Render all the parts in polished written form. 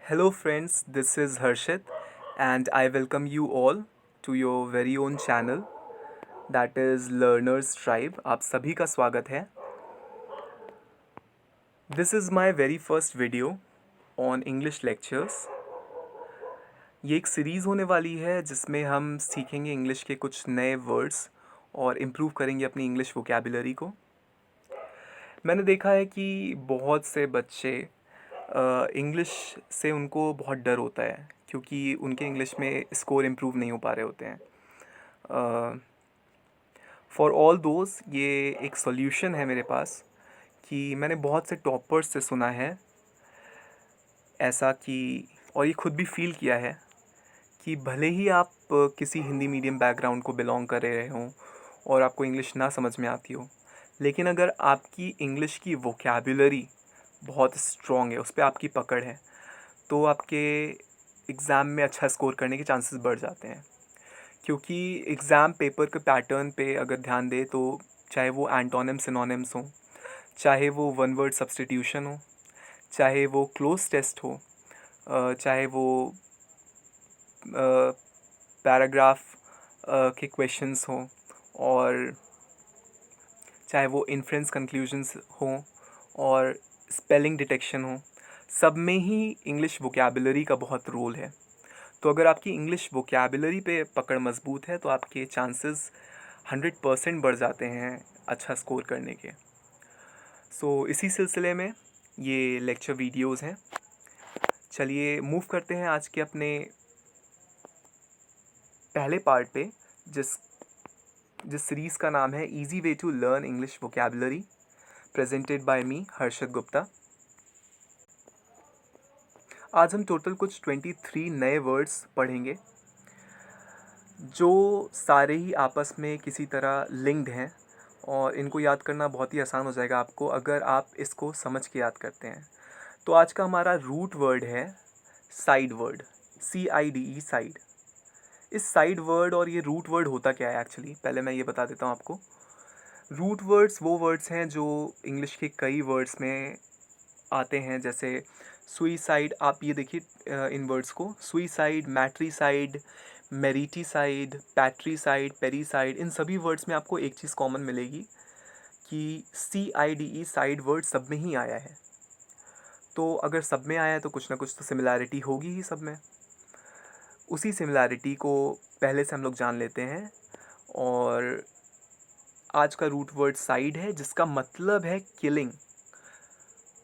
Hello, friends, this is Harshit, and I welcome you all to your very own channel that is Learners Tribe. आप सभी का स्वागत है. This is my very first video on English lectures. ये एक series होने वाली है जिसमें हम सीखेंगे इंग्लिश के कुछ नए वर्ड्स और इम्प्रूव करेंगे अपनी इंग्लिश वोकेबुलरी को. मैंने देखा है कि बहुत से बच्चे इंग्लिश से उनको बहुत डर होता है क्योंकि उनके इंग्लिश में स्कोर इम्प्रूव नहीं हो पा रहे होते हैं. फॉर ऑल दोज ये एक सॉल्यूशन है मेरे पास कि मैंने बहुत से टॉपर्स से सुना है ऐसा कि और ये खुद भी फील किया है कि भले ही आप किसी हिंदी मीडियम बैकग्राउंड को बिलोंग कर रहे हों और आपको इंग्लिश ना समझ में आती हो, लेकिन अगर आपकी इंग्लिश की वोकेबुलरी बहुत स्ट्रॉन्ग है, उस पर आपकी पकड़ है, तो आपके एग्ज़ाम में अच्छा स्कोर करने के चांसेस बढ़ जाते हैं. क्योंकि एग्ज़ाम पेपर के पैटर्न पे अगर ध्यान दें तो चाहे वो एंटोनिम सिनोनिम्स हों, चाहे वो वन वर्ड सब्स्टिट्यूशन हो, चाहे वो क्लोज टेस्ट हो, चाहे वो पैराग्राफ के क्वेश्चंस हों, और चाहे वो इन्फ्रेंस कंक्लूजन्स हों और स्पेलिंग डिटेक्शन हो, सब में ही इंग्लिश वोकेबुलरी का बहुत रोल है. तो अगर आपकी इंग्लिश वोकेबुलरी पे पकड़ मज़बूत है तो आपके चांसेस 100% बढ़ जाते हैं अच्छा स्कोर करने के. इसी सिलसिले में ये लेक्चर वीडियोस हैं. चलिए मूव करते हैं आज के अपने पहले पार्ट पे, जिस जिस सीरीज़ का नाम है easy way to learn English vocabulary, presented by me Harshad Gupta. आज हम टोटल कुछ 23 नए वर्ड्स पढ़ेंगे जो सारे ही आपस में किसी तरह लिंक्ड हैं, और इनको याद करना बहुत ही आसान हो जाएगा आपको अगर आप इसको समझ के याद करते हैं. तो आज का हमारा रूट वर्ड है साइड वर्ड, CIDE, साइड. इस साइड वर्ड और ये रूट वर्ड होता क्या है एक्चुअली, पहले मैं ये बता देता हूँ आपको. रूट वर्ड्स वो वर्ड्स हैं जो इंग्लिश के कई वर्ड्स में आते हैं, जैसे सुइसाइड. आप ये देखिए इन वर्ड्स को, सुइसाइड, मैट्रीसाइड, मेरिटीसाइड, पैट्रीसाइड, पेरीसाइड. इन सभी वर्ड्स में आपको एक चीज़ कॉमन मिलेगी कि CIDE, साइड वर्ड सब में ही आया है. तो अगर सब में आया है तो कुछ ना कुछ तो सिमिलैरिटी होगी ही सब में. उसी सिमिलैरिटी को पहले से हम लोग जान लेते हैं, और आज का रूट वर्ड साइड है जिसका मतलब है किलिंग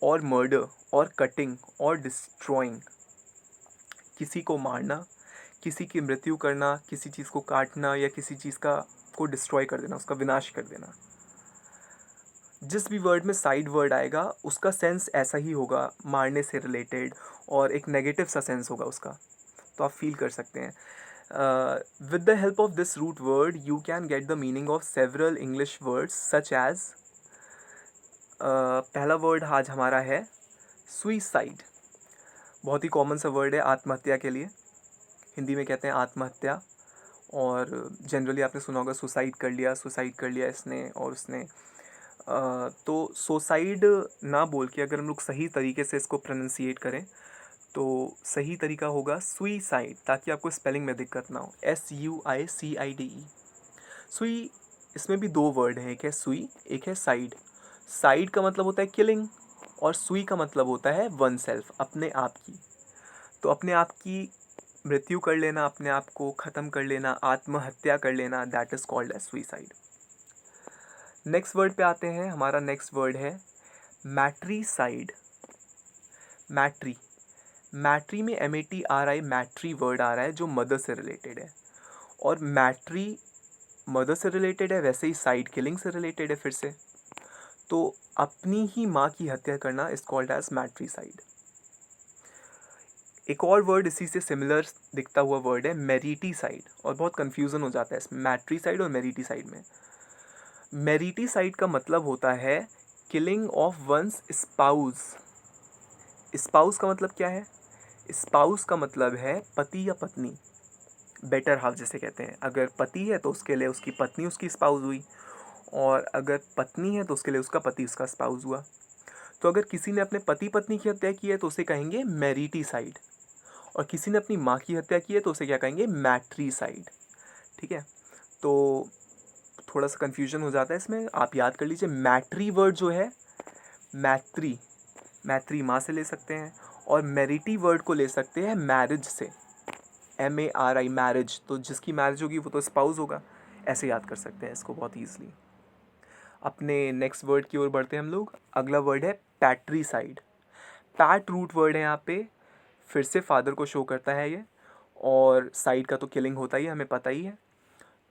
और मर्डर और कटिंग और डिस्ट्रॉइंग. किसी को मारना, किसी की मृत्यु करना, किसी चीज़ को काटना या किसी चीज़ को डिस्ट्रॉय कर देना, उसका विनाश कर देना. जिस भी वर्ड में साइड वर्ड आएगा उसका सेंस ऐसा ही होगा, मारने से रिलेटेड, और एक नेगेटिव सा सेंस होगा उसका. तो आप फील कर सकते हैं. With the help of this root word you can get the meaning of several English words such as. पहला वर्ड आज हमारा है सुइसाइड. बहुत ही कॉमन सा वर्ड है आत्महत्या के लिए. हिंदी में कहते हैं आत्महत्या, और जनरली आपने सुना होगा सुसाइड कर लिया इसने और उसने. तो सुसाइड ना बोल के अगर हम लोग सही तरीके से इसको प्रोनाउंसिएट करें तो सही तरीका होगा सुइसाइड, ताकि आपको स्पेलिंग में दिक्कत ना हो. SUICIDE. सुई, इसमें भी दो वर्ड हैं, एक है सुई, एक है साइड. साइड का मतलब होता है किलिंग, और सुई का मतलब होता है वन सेल्फ, अपने आप की. तो अपने आप की मृत्यु कर लेना, अपने आप को ख़त्म कर लेना, आत्महत्या कर लेना, that is called as suicide. Next word पे आते हैं. हमारा नेक्स्ट वर्ड है मैट्रीसाइड. मैट्री, मैट्री में MATRI, मैट्री वर्ड आ रहा है जो मदर से रिलेटेड है, और मैट्री मदर से रिलेटेड है, वैसे ही साइड किलिंग से रिलेटेड है फिर से. तो अपनी ही माँ की हत्या करना इज कॉल्ड एज मैट्रीसाइड. एक और वर्ड इसी से सिमिलर दिखता हुआ वर्ड है मेरिटीसाइड, और बहुत कन्फ्यूज़न हो जाता है इसमें मैट्रीसाइड और मेरिटीसाइड में. मेरिटीसाइड का मतलब होता है killing of one's spouse. Spouse का मतलब क्या है? स्पाउस का मतलब है पति या पत्नी, बेटर हाफ जिसे कहते हैं. अगर पति है तो उसके लिए उसकी पत्नी उसकी स्पाउस हुई, और अगर पत्नी है तो उसके लिए उसका पति उसका स्पाउस हुआ. तो अगर किसी ने अपने पति पत्नी की हत्या की है तो उसे कहेंगे मैरिटीसाइड, और किसी ने अपनी माँ की हत्या की है तो उसे क्या कहेंगे, मैट्रीसाइड। ठीक है, तो थोड़ा सा कन्फ्यूजन हो जाता है इसमें, आप याद कर लीजिए। मैट्री वर्ड जो है, मैत्री, मैत्री माँ से ले सकते हैं, और मैरिटी वर्ड को ले सकते हैं मैरिज से, MARI, मैरिज। तो जिसकी मैरिज होगी वो तो स्पाउस होगा, ऐसे याद कर सकते हैं इसको बहुत ईजिली। अपने नेक्स्ट वर्ड की ओर बढ़ते हैं हम लोग। अगला वर्ड है पैट्रीसाइड। पैट रूट वर्ड है यहाँ पे, फिर से फादर को शो करता है ये, और साइड का तो किलिंग होता ही है, हमें पता ही है।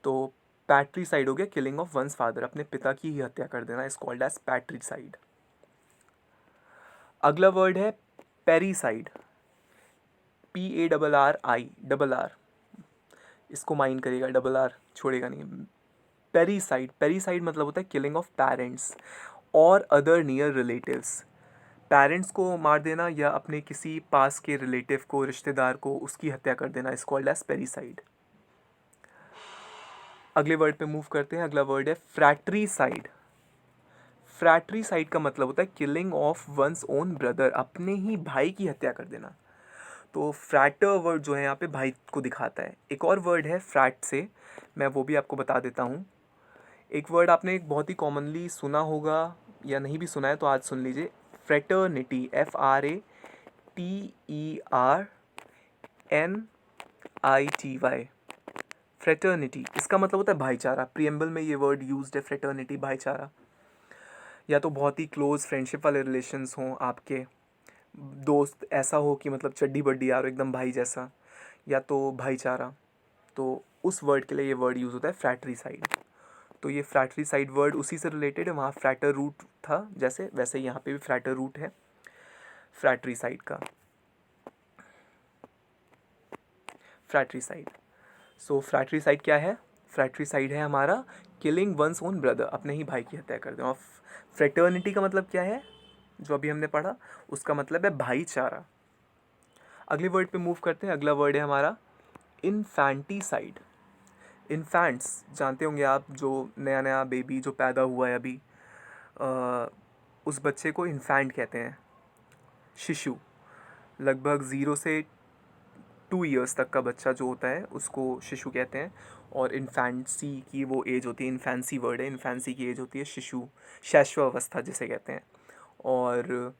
तो पैट्रीसाइड हो गया किलिंग ऑफ वंस फादर, अपने पिता की ही हत्या कर देना, इज कॉल्ड एज पैट्रीसाइड। अगला वर्ड है पेरीसाइड, PARRI, इसको माइंड करिएगा, R छोड़ेगा नहीं। पेरीसाइड, पेरीसाइड मतलब होता है किलिंग ऑफ पेरेंट्स और अदर नियर रिलेटिव्स। पेरेंट्स को मार देना या अपने किसी पास के रिलेटिव को, रिश्तेदार को, उसकी हत्या कर देना, इज कॉल्ड एज पेरीसाइड। अगले वर्ड पे मूव करते हैं। अगला वर्ड है फ्रैट्रीसाइड। फ्रैट्रीसाइड का मतलब होता है killing of one's own brother, अपने ही भाई की हत्या कर देना। तो फ्रैटर वर्ड जो है यहाँ पे भाई को दिखाता है। एक और वर्ड है फ्रैट से, मैं वो भी आपको बता देता हूँ। एक वर्ड आपने एक बहुत ही कॉमनली सुना होगा, या नहीं भी सुना है तो आज सुन लीजिए, फ्रेटर्निटी, FRATERNITY, फ्रेटर्निटी। इसका मतलब होता है भाईचारा। प्रियम्बल में ये वर्ड यूज्ड है, फ्रेटर्निटी, भाईचारा। या तो बहुत ही क्लोज फ्रेंडशिप वाले रिलेशंस हों आपके, दोस्त ऐसा हो कि मतलब चड्डी बड्डी यार एकदम भाई जैसा, या तो भाईचारा, तो उस वर्ड के लिए ये वर्ड यूज़ होता है फ्रैट्रीसाइड। तो ये फ्रैट्रीसाइड वर्ड उसी से रिलेटेड है, वहाँ फ्रैटर रूट था जैसे, वैसे ही यहाँ पे भी फ्रैटर रूट है फ्रैट्रीसाइड का, फ्रैट्रीसाइड। सो फ्रैट्रीसाइड क्या है? फ्रैट्रीसाइड है हमारा किलिंग वंस ओन ब्रदर, अपने ही भाई की हत्या कर दें। और फ्रेटर्निटी का मतलब क्या है, जो अभी हमने पढ़ा, उसका मतलब है भाईचारा। अगले वर्ड पे मूव करते हैं। अगला वर्ड है हमारा इन्फैंटीसाइड। इन्फैंट्स जानते होंगे आप, जो नया नया बेबी जो पैदा हुआ है अभी, उस बच्चे को इन्फैंट कहते हैं, शिशु। लगभग 0 से 2 ईयर्स तक का बच्चा जो होता है उसको शिशु कहते हैं। और इन्फैंसी की वो एज होती है, इन्फैंसी वर्ड है, इन्फैंसी की एज होती है शिशु, शैशवावस्था जिसे कहते हैं। और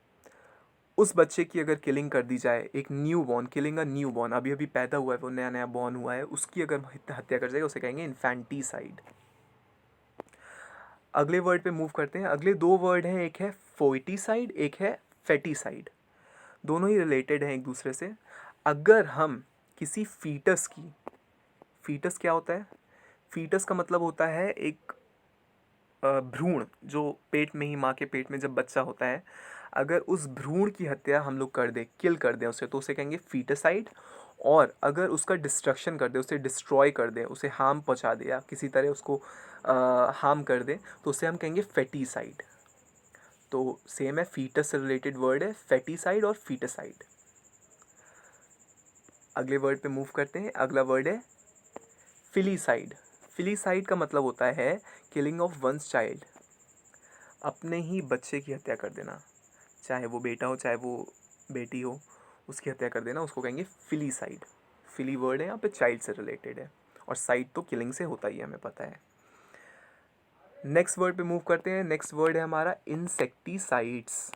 उस बच्चे की अगर किलिंग कर दी जाए, एक new born, killing a new born, अभी अभी पैदा हुआ है, वो नया नया बॉर्न हुआ है, उसकी अगर हत्या कर जाए उसे कहेंगे इन्फैंटीसाइड। अगले वर्ड पे मूव करते हैं। अगले 2 वर्ड हैं, एक है फोइटीसाइड, एक है फेटीसाइड। दोनों ही रिलेटेड हैं एक दूसरे से। अगर हम किसी फीटस की, फीटस क्या होता है? फीटस का मतलब होता है एक भ्रूण, जो पेट में ही, माँ के पेट में जब बच्चा होता है, अगर उस भ्रूण की हत्या हम लोग कर दें, किल कर दें उसे, तो उसे कहेंगे फीटसाइड। और अगर उसका डिस्ट्रक्शन कर दें, उसे डिस्ट्रॉय कर दें, उसे हार्म पहुंचा दे या किसी तरह उसको हार्म कर दें, तो उसे हम कहेंगे फेटीसाइड। तो सेम है, फीटस से रिलेटेड वर्ड है फेटीसाइड और फीटसाइड। अगले वर्ड पे मूव करते हैं। अगला वर्ड है फिलीसाइड। फिलीसाइड का मतलब होता है किलिंग ऑफ वंस चाइल्ड, अपने ही बच्चे की हत्या कर देना, चाहे वो बेटा हो चाहे वो बेटी हो, उसकी हत्या कर देना, उसको कहेंगे फिलीसाइड। फिली वर्ड है यहाँ पे, चाइल्ड से रिलेटेड है, और साइड तो किलिंग से होता ही है, हमें पता है। नेक्स्ट वर्ड पे मूव करते हैं। नेक्स्ट वर्ड है हमारा इंसेक्टिसाइड्स।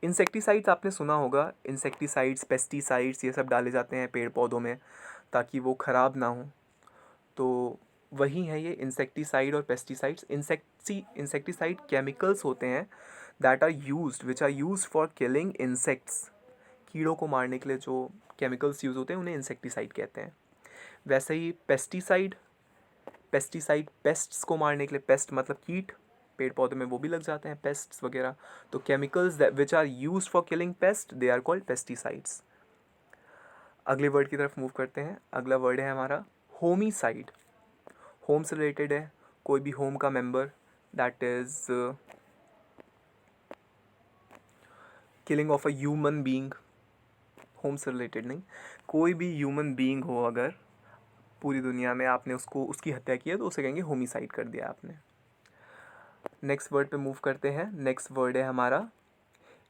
इंसेक्टिसाइड्स आपने सुना होगा, इंसेक्टिसाइड्स, पेस्टिसाइड्स, ये सब डाले जाते हैं पेड़ पौधों में ताकि वो ख़राब ना हो। तो वही है ये इंसेक्टिसाइड और पेस्टिसाइड्स। इंसेक्टिसाइड केमिकल्स होते हैं that are used, which are used for killing insects. कीड़ों को मारने के लिए जो केमिकल्स यूज़ होते हैं उन्हें इंसेक्टिसाइड कहते हैं। वैसे ही पेस्टिसाइड, पेस्टिसाइड पेस्ट्स को मारने के लिए, पेस्ट मतलब कीट, पेड़ पौधे में वो भी लग जाते हैं पेस्ट्स वगैरह। तो chemicals which are used for killing pest, they are called pesticides. अगले वर्ड की तरफ मूव करते हैं। अगला वर्ड है हमारा होमिसाइड। होम से रिलेटेड है, कोई भी होम का member, that is killing of a human being. Home से रिलेटेड नहीं, कोई भी ह्यूमन बीइंग हो, अगर पूरी दुनिया में आपने उसको, उसकी हत्या की है, तो उसे कहेंगे होमिसाइड कर दिया आपने। नेक्स्ट वर्ड पे मूव करते हैं। नेक्स्ट वर्ड है हमारा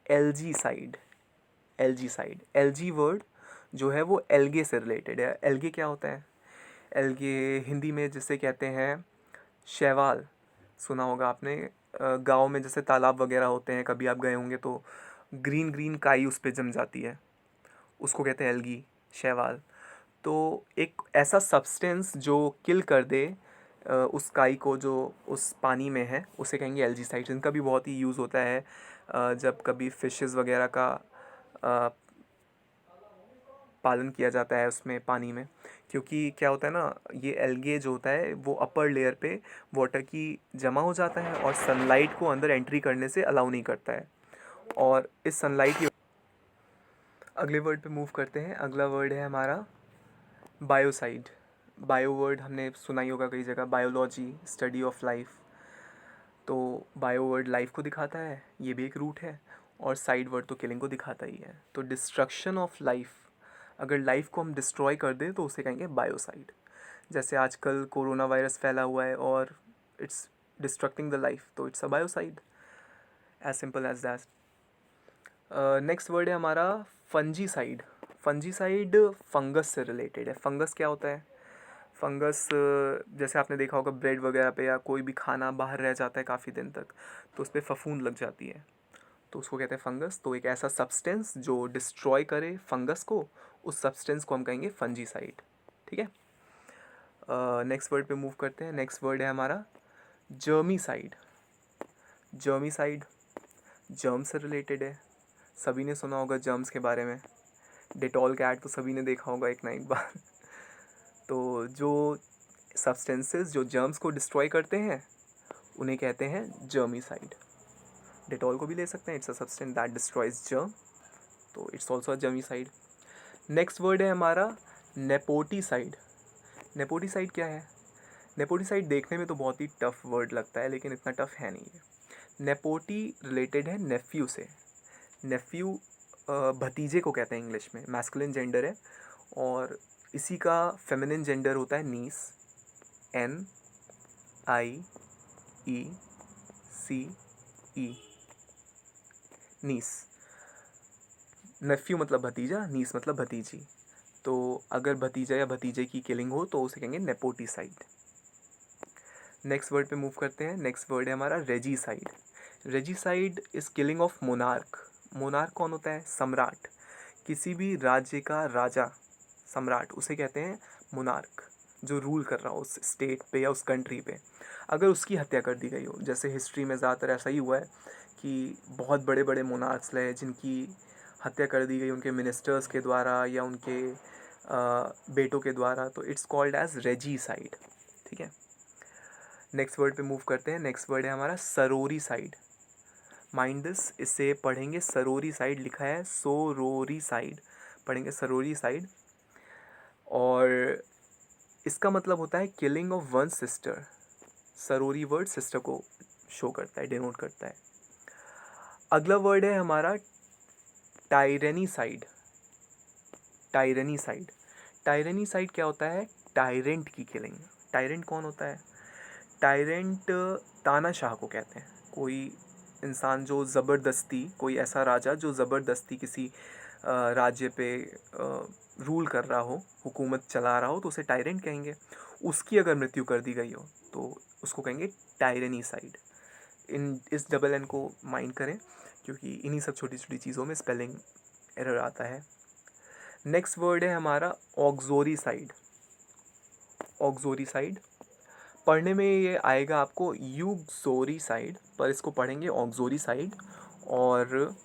एल्जीसाइड। एल्जीसाइड, एल्जी वर्ड जो है वो एल्गे से रिलेटेड है। एल्गे क्या होता है? एल्गे हिंदी में जिसे कहते हैं शैवाल, सुना होगा आपने। गांव में जैसे तालाब वगैरह होते हैं, कभी आप गए होंगे तो ग्रीन ग्रीन काई उस पे जम जाती है, उसको कहते हैं एल्गी, शैवाल। तो एक ऐसा सब्सटेंस जो किल कर दे उस काई को जो उस पानी में है, उसे कहेंगे एल्जीसाइड्स। इनका भी बहुत ही यूज़ होता है जब कभी फिशेस वगैरह का अ, पालन किया जाता है उसमें पानी में। क्योंकि क्या होता है ना, ये एल्गे जो होता है वो अपर लेयर पे वाटर की जमा हो जाता है और सनलाइट को अंदर एंट्री करने से अलाउ नहीं करता है। और इस सनलाइट की अगले वर्ड पे मूव करते हैं। अगला वर्ड है हमारा बायोसाइड। बायो वर्ड हमने सुना ही होगा कई जगह, बायोलॉजी, स्टडी ऑफ लाइफ। तो बायो वर्ड लाइफ को दिखाता है, ये भी एक रूट है। और साइड वर्ड तो किलिंग को दिखाता ही है। तो डिस्ट्रक्शन ऑफ लाइफ, अगर लाइफ को हम डिस्ट्रॉय कर दें तो उसे कहेंगे बायोसाइड। जैसे आजकल कोरोना वायरस फैला हुआ है और इट्स डिस्ट्रक्टिंग द लाइफ, तो it's a biocide, as simple as that. Next word है हमारा फंजीसाइड। फंजीसाइड फंगस से रिलेटेड है। फंगस क्या होता है? फंगस जैसे आपने देखा होगा ब्रेड वगैरह पे, या कोई भी खाना बाहर रह जाता है काफ़ी दिन तक तो उस पर फफूंद लग जाती है, तो उसको कहते हैं फंगस। तो एक ऐसा सब्सटेंस जो डिस्ट्रॉय करे फंगस को, उस सब्सटेंस को हम कहेंगे फंजीसाइड। ठीक है। नेक्स्ट वर्ड पे मूव करते हैं। नेक्स्ट वर्ड है हमारा जर्मीसाइड। जर्मीसाइड जर्म से रिलेटेड है। सभी ने सुना होगा जर्म्स के बारे में। डेटॉल का ऐड तो सभी ने देखा होगा एक ना एक बार। तो जो सब्सटेंसेस जो जर्म्स को डिस्ट्रॉय करते हैं उन्हें कहते हैं जर्मीसाइड। डेटॉल को भी ले सकते हैं, it's a substance that destroys germ, तो it's also a germicide. Next word है हमारा नेपोटीसाइड। नेपोटीसाइड क्या है? नेपोटीसाइड देखने में तो बहुत ही टफ वर्ड लगता है, लेकिन इतना टफ है नहीं है। नेपोटी रिलेटेड है नेफ्यू से। नेफ्यू भतीजे को कहते हैं, इंग्लिश में मैस्कुलिन जेंडर है, और इसी का फेमिनिन जेंडर होता है नीस, NIECE, नीस। नेफ्यू मतलब भतीजा, नीस मतलब भतीजी। तो अगर भतीजा या भतीजे की किलिंग हो तो उसे कहेंगे नेपोटीसाइड। नेक्स्ट वर्ड पे मूव करते हैं। नेक्स्ट वर्ड है हमारा regicide. Regicide is killing of monarch. Monarch कौन होता है? सम्राट। किसी भी राज्य का राजा, सम्राट, उसे कहते हैं मोनार्क। जो रूल कर रहा हो उस स्टेट पे या उस कंट्री पे, अगर उसकी हत्या कर दी गई हो। जैसे हिस्ट्री में ज़्यादातर ऐसा ही हुआ है कि बहुत बड़े बड़े मोनार्क्स रहे जिनकी हत्या कर दी गई उनके मिनिस्टर्स के द्वारा या उनके बेटों के द्वारा, तो इट्स कॉल्ड एज रेजीसाइड। ठीक है। नेक्स्ट वर्ड पे मूव करते हैं। नेक्स्ट वर्ड है हमारा सरोरी साइड। माइंड दिस, इसे पढ़ेंगे सरोरी साइड, लिखा है सोरोरी साइड, पढ़ेंगे सरोरी साइड। और इसका मतलब होता है killing of one sister. Sorori word sister को शो करता है, डिनोट करता है। अगला वर्ड है हमारा tyrannicide. Tyrannicide, tyrannicide क्या होता है? टायरेंट की किलिंग। टायरेंट कौन होता है? टायरेंट तानाशाह को कहते हैं। कोई इंसान जो ज़बरदस्ती, कोई ऐसा राजा जो ज़बरदस्ती किसी राज्य पे रूल कर रहा हो, हुकूमत चला रहा हो, तो उसे टायरेंट कहेंगे। उसकी अगर मृत्यु कर दी गई हो तो उसको कहेंगे टायरेनी साइड। इस डबल एन को माइंड करें, क्योंकि इन्हीं सब छोटी छोटी चीज़ों में स्पेलिंग एरर आता है। नेक्स्ट वर्ड है हमारा ऑक्सोरी साइड। ऑक्सोरी साइड पढ़ने में ये आएगा आपको यूक्सोरी साइड, पर इसको पढ़ेंगे ऑक्सोरी साइड। और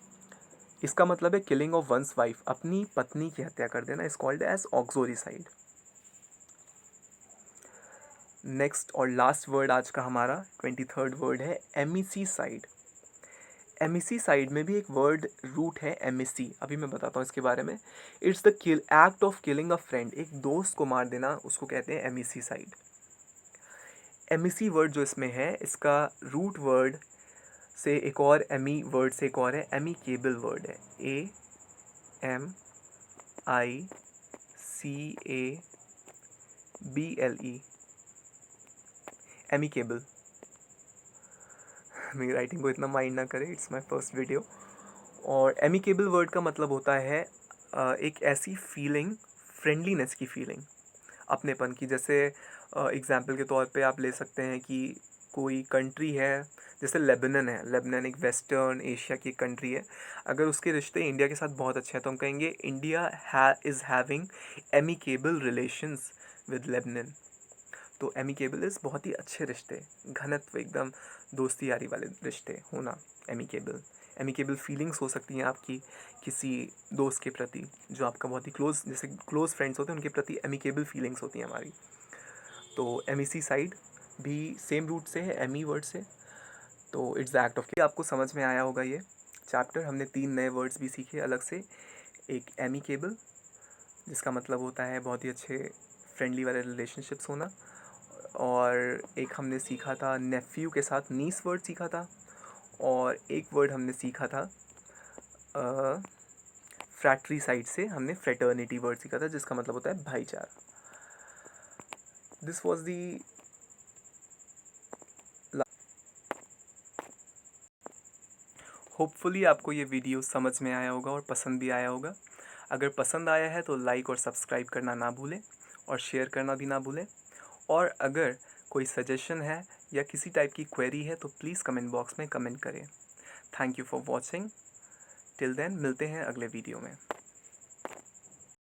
इसका मतलब है किलिंग ऑफ वंस वाइफ, अपनी पत्नी की हत्या कर देना, is called as uxoricide. Next और लास्ट वर्ड आज का हमारा 23rd वर्ड है एमिसी साइड। एमिसी साइड में भी एक वर्ड रूट है एमिसी, अभी मैं बताता हूँ इसके बारे में। It's the act of killing a friend, एक दोस्त को मार देना, उसको कहते हैं एमिसी साइड। एमिसी वर्ड जो इसमें है, इसका रूट वर्ड से एक और एमी वर्ड से एक और है, एमिकेबल वर्ड है, AMICABLE, एमिकेबल। मेरी राइटिंग को इतना माइंड ना करें, इट्स माई फर्स्ट वीडियो। और एमिकेबल वर्ड का मतलब होता है एक ऐसी फीलिंग, फ्रेंडलीनेस की फीलिंग, अपनेपन की। जैसे एग्ज़ाम्पल के तौर पे आप ले सकते हैं कि कोई कंट्री है, जैसे लेबनान है। लेबनान एक वेस्टर्न एशिया की कंट्री है। अगर उसके रिश्ते इंडिया के साथ बहुत अच्छे हैं तो हम कहेंगे India is having amicable relations with Lebanon. तो एमिकेबल इज़ बहुत ही अच्छे रिश्ते, घनत्व, एकदम दोस्ती यारी वाले रिश्ते होना, एमिकेबल। एमिकेबल फीलिंग्स हो सकती हैं आपकी किसी दोस्त के प्रति जो आपका बहुत ही क्लोज, जैसे क्लोज फ्रेंड्स होते हैं उनके प्रति एमिकेबल फीलिंग्स होती हैं हमारी। तो एमिसी साइड भी सेम रूट से है, एमी वर्ड से। तो इट्स द एक्ट ऑफ। आपको समझ में आया होगा ये चैप्टर। हमने 3 नए वर्ड्स भी सीखे अलग से। एक एमिकेबल, जिसका मतलब होता है बहुत ही अच्छे फ्रेंडली वाले रिलेशनशिप्स होना। और एक हमने सीखा था नेफ्यू के साथ नीस वर्ड सीखा था। और एक वर्ड हमने सीखा था फ्रैक्ट्री साइड से, हमने फ्रेटर्निटी वर्ड सीखा था जिसका मतलब होता है भाईचारा। This was the. होपफुली आपको ये वीडियो समझ में आया होगा और पसंद भी आया होगा। अगर पसंद आया है तो लाइक और सब्सक्राइब करना ना भूलें और शेयर करना भी ना भूलें। और अगर कोई सजेशन है या किसी टाइप की क्वेरी है तो प्लीज़ कमेंट बॉक्स में कमेंट करें। Thank you for watching. Till then मिलते हैं अगले वीडियो में।